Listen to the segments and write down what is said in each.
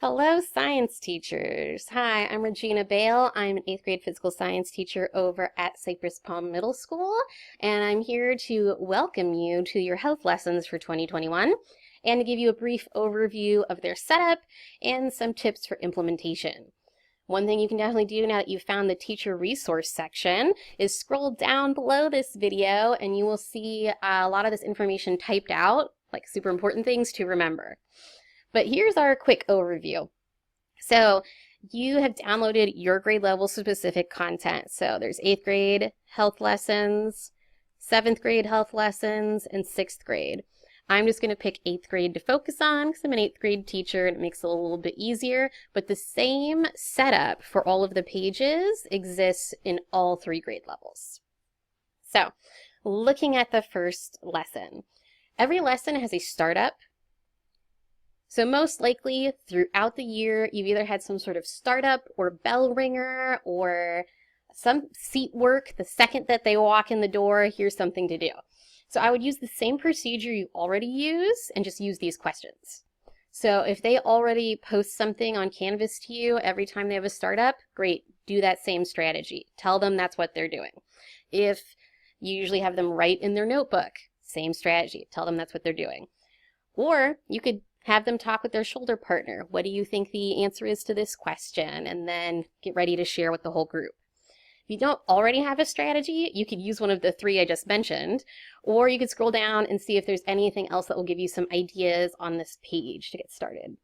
Hello, science teachers. Hi, I'm Regina Bale. I'm an 8th grade physical science teacher over at Cypress Palm Middle School, and I'm here to welcome you to your health lessons for 2021 and to give you a brief overview of their setup and some tips for implementation. One thing you can definitely do now that you've found the teacher resource section is scroll down below this video and you will see a lot of this information typed out, like super important things to remember. But here's our quick overview. So you have downloaded your grade level specific content. So there's 8th grade health lessons, 7th grade health lessons, and 6th grade. I'm just going to pick 8th grade to focus on because I'm an 8th grade teacher and it makes it a little bit easier. But the same setup for all of the pages exists in all 3 grade levels. So looking at the first lesson, every lesson has a startup. So most likely throughout the year, you've either had some sort of startup or bell ringer or some seat work. The second that they walk in the door, here's something to do. So I would use the same procedure you already use and just use these questions. So if they already post something on Canvas to you every time they have a startup, great, do that same strategy. Tell them that's what they're doing. If you usually have them write in their notebook, same strategy. Tell them that's what they're doing. Or you could have them talk with their shoulder partner. What do you think the answer is to this question? And then get ready to share with the whole group. If you don't already have a strategy, you could use one of the 3 I just mentioned, or you could scroll down and see if there's anything else that will give you some ideas on this page to get started.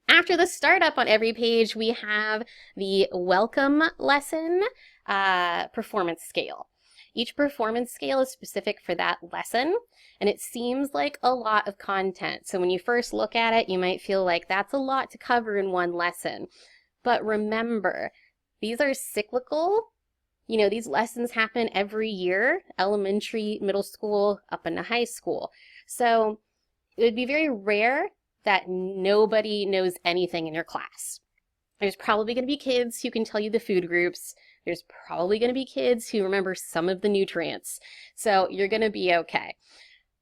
After the startup on every page, we have the welcome lesson performance scale. Each performance scale is specific for that lesson, and it seems like a lot of content. So when you first look at it, you might feel like that's a lot to cover in one lesson. But remember, these are cyclical. You know, these lessons happen every year, elementary, middle school, up into high school. So it would be very rare that nobody knows anything in your class. There's probably going to be kids who can tell you the food groups. There's probably going to be kids who remember some of the nutrients. So you're going to be okay.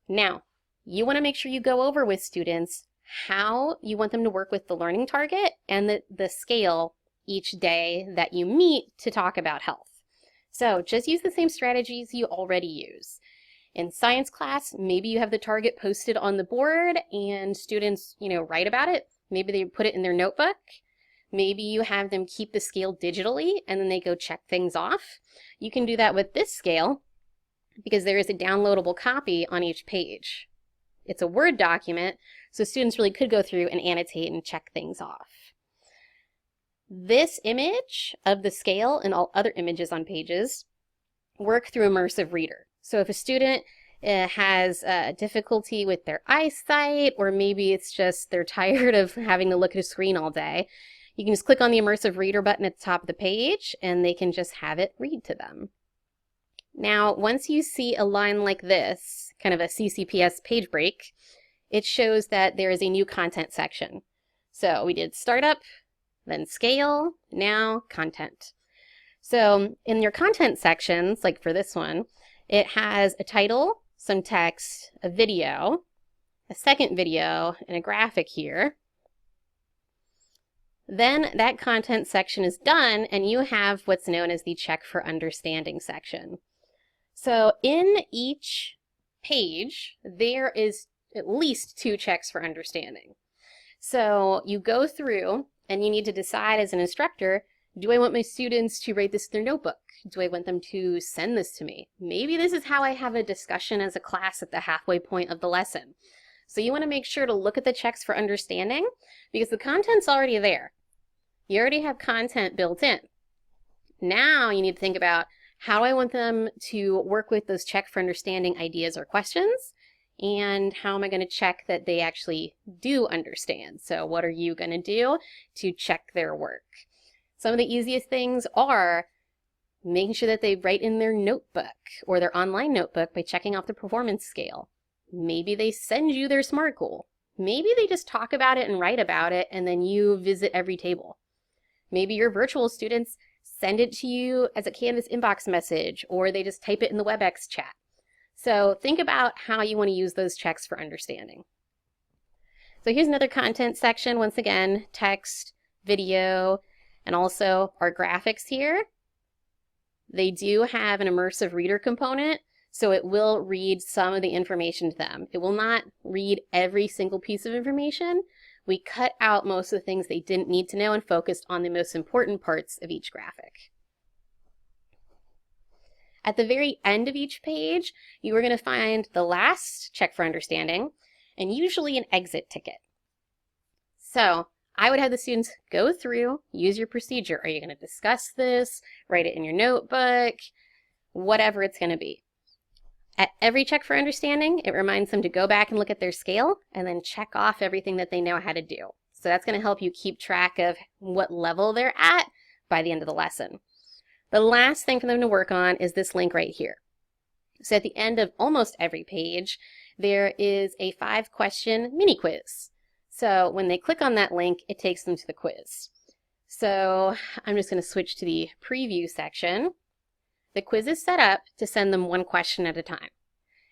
Now, you want to make sure you go over with students how you want them to work with the learning target and the scale each day that you meet to talk about health. So just use the same strategies you already use. In science class, maybe you have the target posted on the board and students, write about it. Maybe they put it in their notebook. Maybe you have them keep the scale digitally and then they go check things off. You can do that with this scale because there is a downloadable copy on each page. It's a Word document, so students really could go through and annotate and check things off. This image of the scale and all other images on pages work through Immersive Reader. So if a student has difficulty with their eyesight, or maybe it's just they're tired of having to look at a screen all day, you can just click on the Immersive Reader button at the top of the page and they can just have it read to them. Now, once you see a line like this, kind of a CCPS page break, it shows that there is a new content section. So we did startup, then scale, now content. So in your content sections, like for this one, it has a title, some text, a video, a second video, and a graphic here. Then that content section is done and you have what's known as the check for understanding section. So in each page, there is at least 2 checks for understanding. So you go through and you need to decide as an instructor, do I want my students to write this in their notebook? Do I want them to send this to me? Maybe this is how I have a discussion as a class at the halfway point of the lesson. So you want to make sure to look at the checks for understanding because the content's already there. You already have content built in. Now you need to think about how do I want them to work with those check for understanding ideas or questions, and how am I going to check that they actually do understand? So what are you going to do to check their work? Some of the easiest things are making sure that they write in their notebook or their online notebook by checking off the performance scale. Maybe they send you their SMART goal. Maybe they just talk about it and write about it and then you visit every table. Maybe your virtual students send it to you as a Canvas inbox message or they just type it in the WebEx chat. So think about how you want to use those checks for understanding. So here's another content section. Once again, text, video, and also our graphics here. They do have an immersive reader component, so it will read some of the information to them. It will not read every single piece of information. We cut out most of the things they didn't need to know and focused on the most important parts of each graphic. At the very end of each page, you are going to find the last check for understanding and usually an exit ticket. So I would have the students go through, use your procedure. Are you going to discuss this, write it in your notebook, whatever it's going to be. At every check for understanding, it reminds them to go back and look at their scale and then check off everything that they know how to do. So that's going to help you keep track of what level they're at by the end of the lesson. The last thing for them to work on is this link right here. So at the end of almost every page, there is a 5-question mini quiz. So when they click on that link, it takes them to the quiz. So I'm just going to switch to the preview section. The quiz is set up to send them 1 question at a time.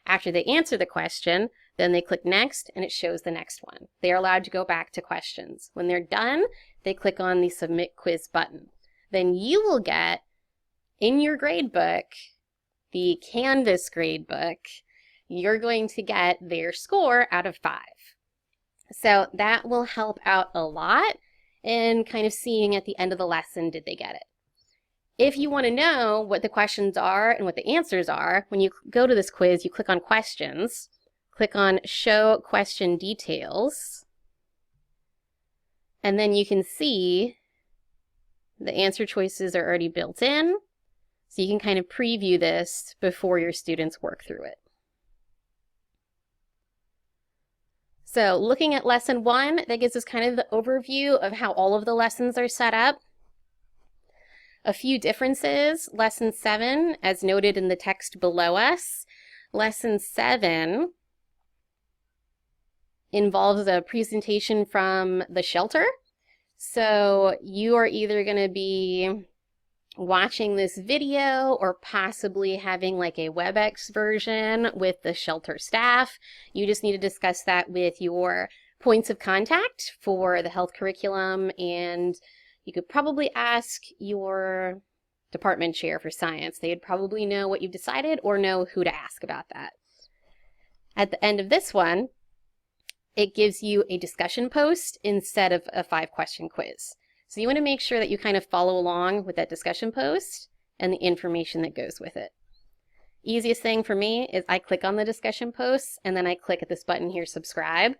After they answer the question, then they click next and it shows the next one. They are allowed to go back to questions. When they're done, they click on the submit quiz button. Then you will get in your gradebook, the Canvas gradebook, you're going to get their score out of 5. So that will help out a lot in kind of seeing at the end of the lesson, did they get it? If you want to know what the questions are and what the answers are, when you go to this quiz, you click on questions, click on show question details, and then you can see the answer choices are already built in. So you can kind of preview this before your students work through it. So looking at lesson 1, that gives us kind of the overview of how all of the lessons are set up. A few differences. Lesson 7, as noted in the text below us, lesson 7 involves a presentation from the shelter. So you are either going to be watching this video or possibly having like a WebEx version with the shelter staff. You just need to discuss that with your points of contact for the health curriculum, and you could probably ask your department chair for science. They'd probably know what you've decided or know who to ask about that. At the end of this one, it gives you a discussion post instead of a 5-question quiz. So you want to make sure that you kind of follow along with that discussion post and the information that goes with it. Easiest thing for me is I click on the discussion posts and then I click at this button here, subscribe.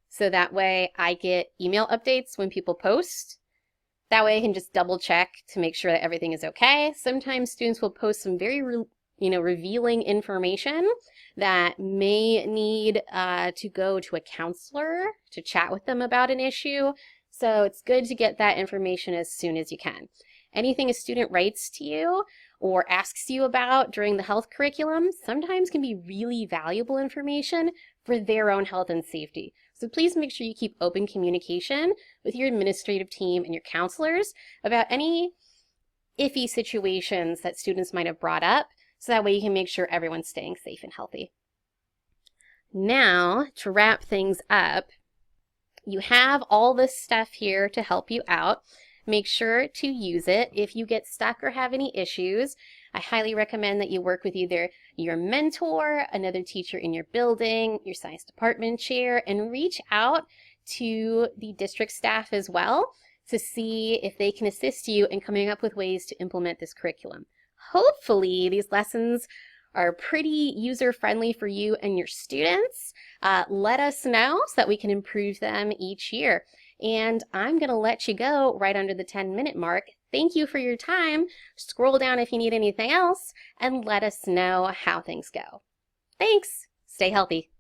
So that way I get email updates when people post. That way I can just double check to make sure that everything is okay. Sometimes students will post some very revealing information that may need to go to a counselor to chat with them about an issue. So it's good to get that information as soon as you can. Anything a student writes to you or asks you about during the health curriculum sometimes can be really valuable information for their own health and safety. So please make sure you keep open communication with your administrative team and your counselors about any iffy situations that students might have brought up, so that way you can make sure everyone's staying safe and healthy. Now, to wrap things up, you have all this stuff here to help you out. Make sure to use it. If you get stuck or have any issues, I highly recommend that you work with either your mentor, another teacher in your building, your science department chair, and reach out to the district staff as well to see if they can assist you in coming up with ways to implement this curriculum. Hopefully, these lessons are pretty user-friendly for you and your students. Let us know so that we can improve them each year. And I'm going to let you go right under the 10-minute mark. Thank you for your time. Scroll down if you need anything else and let us know how things go. Thanks. Stay healthy.